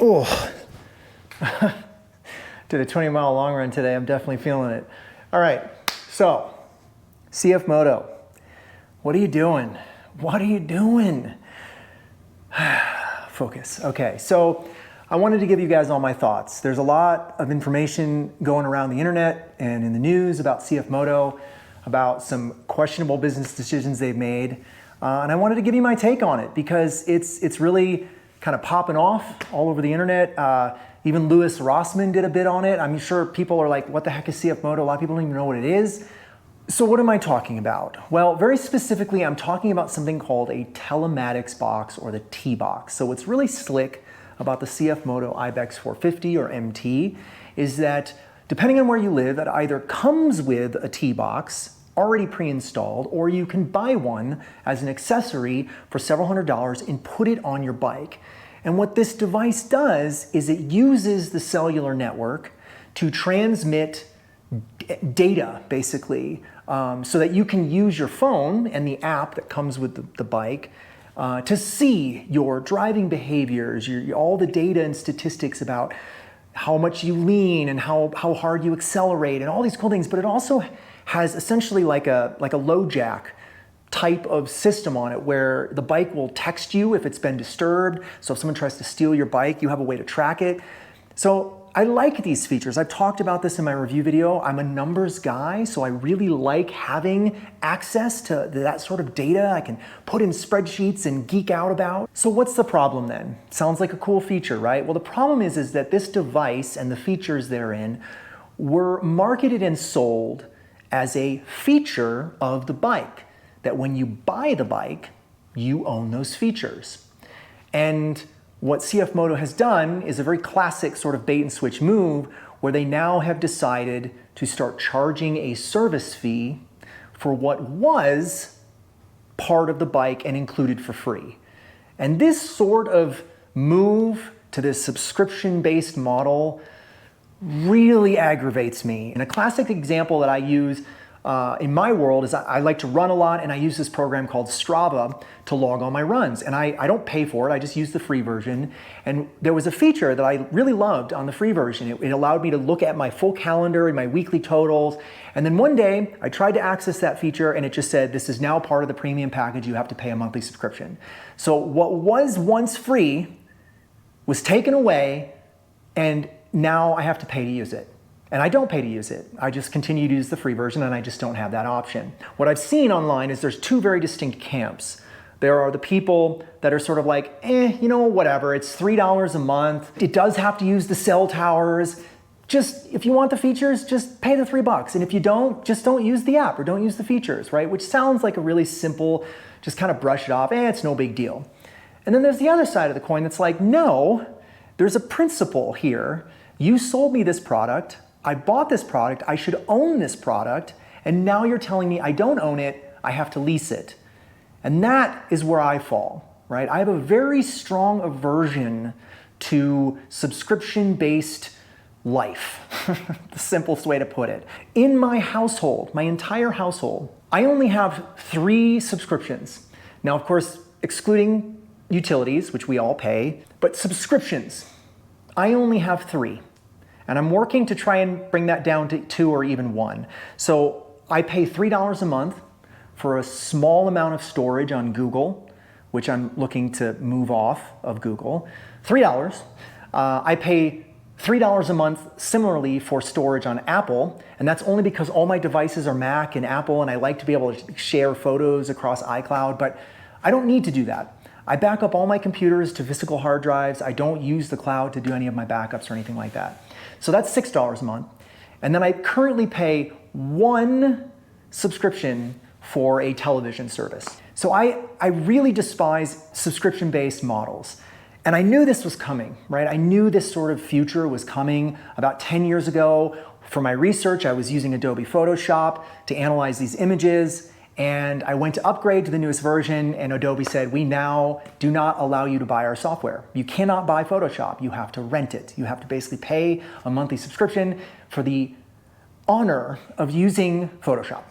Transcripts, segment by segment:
Oh, did a 20-mile long run today. I'm definitely feeling it. All right, so CFMoto, what are you doing? What are you doing? Focus. Okay, so I wanted to give you guys all my thoughts. There's a lot of information going around the internet and in the news about CFMoto, about some questionable business decisions they've made. And I wanted to give you my take on it because it's really kind of popping off all over the internet. Even Louis Rossmann did a bit on it. I'm sure people are like, what the heck is CFMoto? A lot of people don't even know what it is. So what am I talking about? Well, very specifically, I'm talking about something called a telematics box, or the T-box. So what's really slick about the CFMoto Ibex 450 or MT is that depending on where you live, it either comes with a T-box already pre-installed, or you can buy one as an accessory for several $100s and put it on your bike. And what this device does is it uses the cellular network to transmit data, basically, so that you can use your phone and the app that comes with the bike to see your driving behaviors, all the data and statistics about how much you lean and how hard you accelerate and all these cool things. But it also has essentially like a low jack type of system on it where the bike will text you if it's been disturbed. So if someone tries to steal your bike, you have a way to track it. So I like these features. I've talked about this in my review video. I'm a numbers guy, so I really like having access to that sort of data I can put in spreadsheets and geek out about. So what's the problem then? Sounds like a cool feature, right? Well, the problem is that this device and the features therein were marketed and sold as a feature of the bike, that when you buy the bike, you own those features. And what CFMoto has done is a very classic sort of bait and switch move where they now have decided to start charging a service fee for what was part of the bike and included for free. And this sort of move to this subscription-based model really aggravates me. And a classic example that I use in my world is I like to run a lot, and I use this program called Strava to log all my runs. And I don't pay for it, I just use the free version. And there was a feature that I really loved on the free version. It allowed me to look at my full calendar and my weekly totals. And then one day I tried to access that feature and it just said, this is now part of the premium package, you have to pay a monthly subscription. So what was once free was taken away, and now I have to pay to use it. And I don't pay to use it. I just continue to use the free version, and I just don't have that option. What I've seen online is there's two very distinct camps. There are the people that are sort of like, you know, whatever, it's $3 a month. It does have to use the cell towers. Just, if you want the features, just pay the $3. And if you don't, just don't use the app or don't use the features, right? Which sounds like a really simple, just kind of brush it off, it's no big deal. And then there's the other side of the coin that's like, no, there's a principle here. You sold me this product, I bought this product, I should own this product, and now you're telling me I don't own it, I have to lease it. And that is where I fall, right? I have a very strong aversion to subscription-based life, the simplest way to put it. In my household, my entire household, I only have 3 subscriptions. Now, of course, excluding utilities, which we all pay, but subscriptions, I only have 3. And I'm working to try and bring that down to 2 or even 1. So I pay $3 a month for a small amount of storage on Google, which I'm looking to move off of Google. $3. I pay $3 a month similarly for storage on Apple, and that's only because all my devices are Mac and Apple, and I like to be able to share photos across iCloud, but I don't need to do that. I back up all my computers to physical hard drives. I don't use the cloud to do any of my backups or anything like that. So that's $6 a month. And then I currently pay 1 subscription for a television service. So I really despise subscription-based models. And I knew this was coming, right? I knew this sort of future was coming about 10 years ago. For my research, I was using Adobe Photoshop to analyze these images. And I went to upgrade to the newest version, and Adobe said, we now do not allow you to buy our software. You cannot buy Photoshop, you have to rent it. You have to basically pay a monthly subscription for the honor of using Photoshop.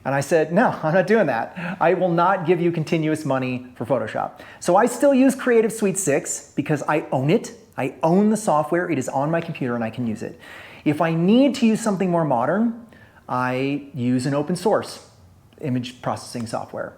And I said, no, I'm not doing that. I will not give you continuous money for Photoshop. So I still use Creative Suite 6 because I own it. I own the software, it is on my computer and I can use it. If I need to use something more modern, I use an open source image processing software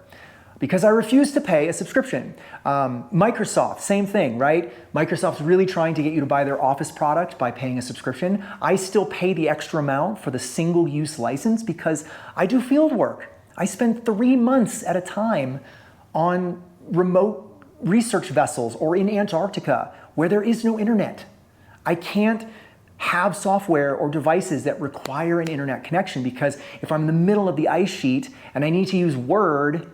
because I refuse to pay a subscription. Microsoft, same thing, right? Microsoft's really trying to get you to buy their Office product by paying a subscription. I still pay the extra amount for the single-use license because I do field work. I spend 3 months at a time on remote research vessels or in Antarctica where there is no internet. I can't have software or devices that require an internet connection because if I'm in the middle of the ice sheet and I need to use Word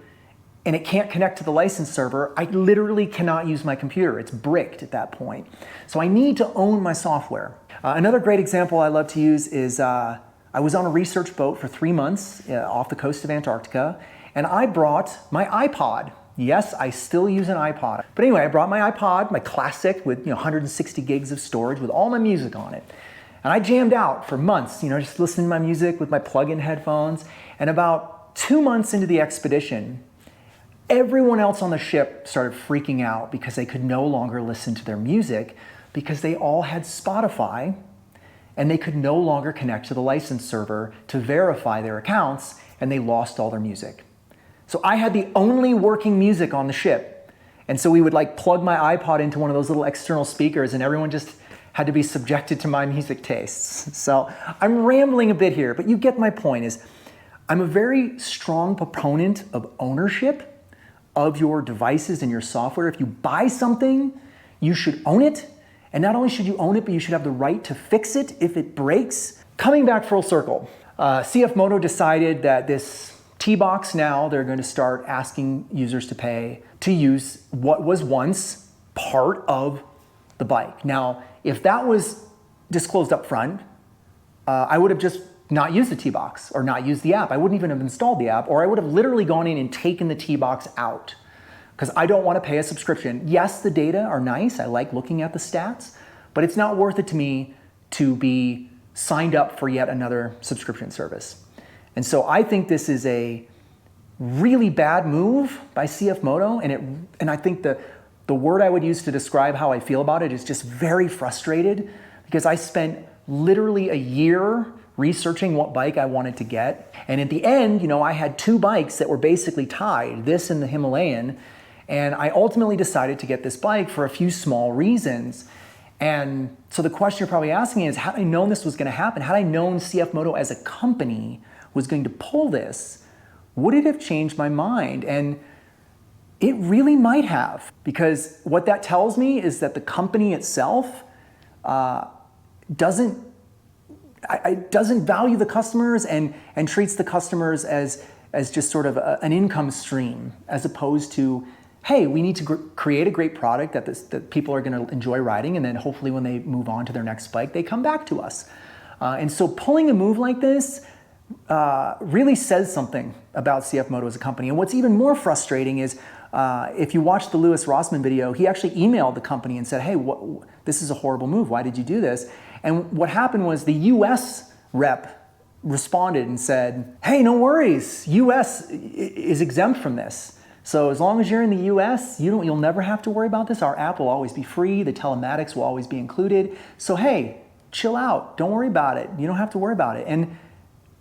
and it can't connect to the license server, I literally cannot use my computer. It's bricked at that point. So I need to own my software. Another great example I love to use is I was on a research boat for 3 months off the coast of Antarctica, and I brought my iPod. Yes, I still use an iPod. But anyway, I brought my iPod, my classic with 160 gigs of storage with all my music on it. And I jammed out for months, just listening to my music with my plug-in headphones. And about 2 months into the expedition, everyone else on the ship started freaking out because they could no longer listen to their music because they all had Spotify and they could no longer connect to the license server to verify their accounts, and they lost all their music. So I had the only working music on the ship. And so we would plug my iPod into one of those little external speakers and everyone just had to be subjected to my music tastes. So I'm rambling a bit here, but you get my point. Is I'm a very strong proponent of ownership of your devices and your software. If you buy something, you should own it. And not only should you own it, but you should have the right to fix it if it breaks. Coming back full circle, CFMoto decided that this T-Box now, they're going to start asking users to pay to use what was once part of the bike. Now, if that was disclosed up front, I would have just not used the T-Box or not used the app. I wouldn't even have installed the app, or I would have literally gone in and taken the T-Box out because I don't want to pay a subscription. Yes, the data are nice. I like looking at the stats, but it's not worth it to me to be signed up for yet another subscription service. And so I think this is a really bad move by CFMoto, and I think the word I would use to describe how I feel about it is just very frustrated because I spent literally a year researching what bike I wanted to get. And at the end, I had 2 bikes that were basically tied, this and the Himalayan, and I ultimately decided to get this bike for a few small reasons. And so the question you're probably asking is, had I known this was going to happen, had I known CFMoto as a company was going to pull this, would it have changed my mind? And it really might have, because what that tells me is that the company itself doesn't value the customers and treats the customers as just sort of an income stream, as opposed to, hey, we need to create a great product that people are going to enjoy riding, and then hopefully when they move on to their next bike, they come back to us. And so pulling a move like this really says something about CFMoto as a company. And what's even more frustrating is if you watch the Louis Rossmann video, he actually emailed the company and said, hey, this is a horrible move. Why did you do this? And what happened was the US rep responded and said, hey, no worries. US is exempt from this. So as long as you're in the US, you'll never have to worry about this. Our app will always be free. The telematics will always be included. So hey, chill out. Don't worry about it. You don't have to worry about it. And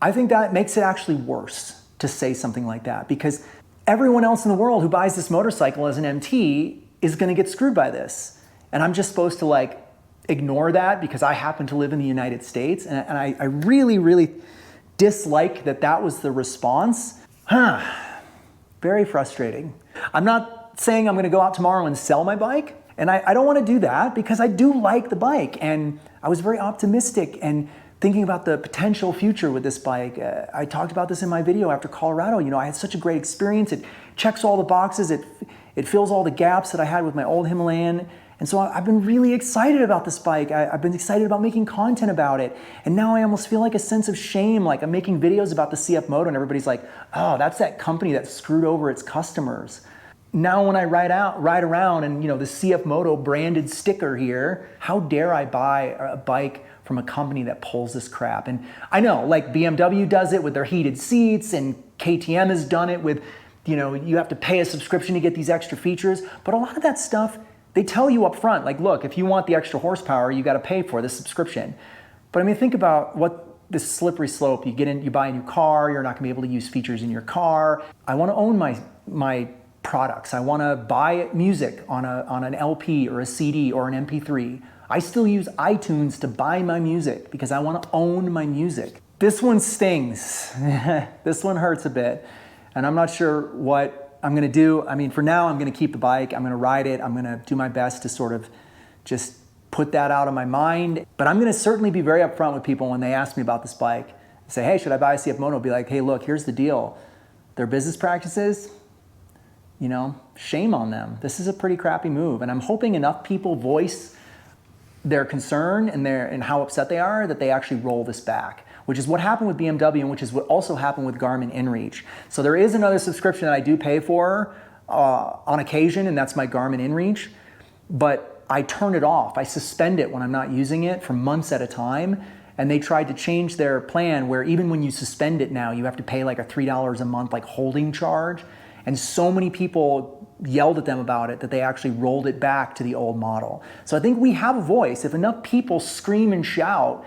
I think that makes it actually worse to say something like that, because everyone else in the world who buys this motorcycle as an MT is going to get screwed by this. And I'm just supposed to ignore that because I happen to live in the United States. And I really, really dislike that was the response. Very frustrating. I'm not saying I'm going to go out tomorrow and sell my bike. And I don't want to do that because I do like the bike. And I was very optimistic and thinking about the potential future with this bike. I talked about this in my video after Colorado. I had such a great experience. It checks all the boxes. It fills all the gaps that I had with my old Himalayan. And so I've been really excited about this bike. I've been excited about making content about it. And now I almost feel like a sense of shame. Like I'm making videos about the CFMoto and everybody's like, oh, that's that company that screwed over its customers. Now when I ride around and the CFMoto branded sticker here, how dare I buy a bike from a company that pulls this crap? And I know BMW does it with their heated seats, and KTM has done it with, you have to pay a subscription to get these extra features. But a lot of that stuff they tell you up front, like, look, if you want the extra horsepower, you got to pay for the subscription. But I mean, think about what this slippery slope. You get in, you buy a new car, you're not going to be able to use features in your car. I want to own my products. I want to buy music on an LP or a CD or an MP3. I still use iTunes to buy my music because I want to own my music. This one stings. This one hurts a bit. And I'm not sure what I'm going to do. I mean, for now, I'm going to keep the bike. I'm going to ride it. I'm going to do my best to sort of just put that out of my mind. But I'm going to certainly be very upfront with people when they ask me about this bike. Say, hey, should I buy a CFMoto? Be like, hey, look, here's the deal. Their business practices, you know, shame on them. This is a pretty crappy move. And I'm hoping enough people voice their concern and how upset they are that they actually roll this back, which is what happened with BMW and which is what also happened with Garmin InReach. So there is another subscription that I do pay for on occasion, and that's my Garmin InReach, but I turn it off. I suspend it when I'm not using it for months at a time, and they tried to change their plan where even when you suspend it now, you have to pay like a $3 a month like holding charge, and so many people yelled at them about it that they actually rolled it back to the old model. So I think we have a voice. If enough people scream and shout,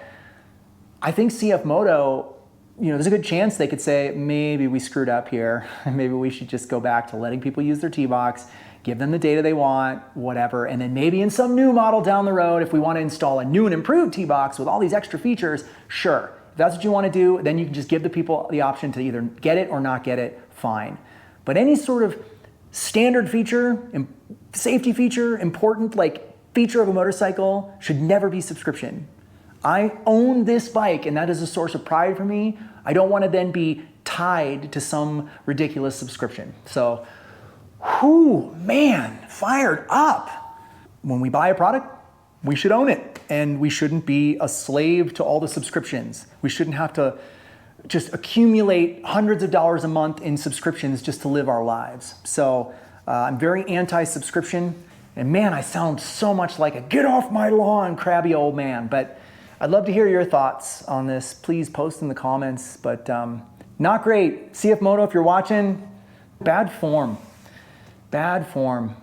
I think CFMoto, you know, there's a good chance they could say, maybe we screwed up here. Maybe we should just go back to letting people use their T-Box, give them the data they want, whatever. And then maybe in some new model down the road, if we want to install a new and improved T-Box with all these extra features, sure. If that's what you want to do, then you can just give the people the option to either get it or not get it, fine. But any sort of standard feature, safety feature, important like feature of a motorcycle should never be subscription. I own this bike and that is a source of pride for me. I don't want to then be tied to some ridiculous subscription. So, whew, man, fired up. When we buy a product, we should own it and we shouldn't be a slave to all the subscriptions. We shouldn't have to just accumulate hundreds of dollars a month in subscriptions just to live our lives. So I'm very anti-subscription. And man, I sound so much like a get off my lawn crabby old man. But I'd love to hear your thoughts on this. Please post in the comments. But not great. CFMoto, if you're watching, bad form. Bad form.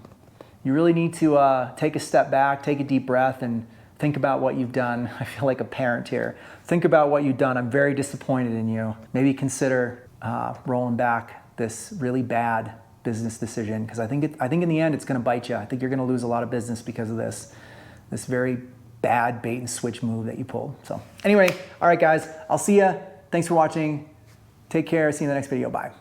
You really need to take a step back, take a deep breath, and think about what you've done. I feel like a parent here. Think about what you've done. I'm very disappointed in you. Maybe consider rolling back this really bad business decision, because I think in the end it's going to bite you. I think you're going to lose a lot of business because of this very bad bait and switch move that you pulled. So anyway, all right guys, I'll see you. Thanks for watching. Take care. See you in the next video. Bye.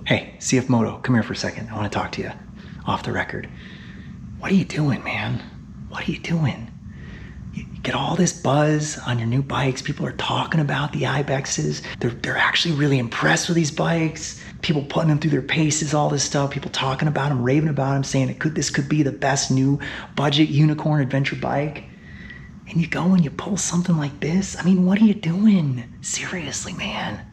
Hey, CFMoto, come here for a second. I want to talk to you off the record. What are you doing, man? What are you doing? You get all this buzz on your new bikes. People are talking about the Ibexes. They're actually really impressed with these bikes. People putting them through their paces, all this stuff. People talking about them, raving about them, saying this could be the best new budget unicorn adventure bike. And you go and you pull something like this. I mean, what are you doing? Seriously, man.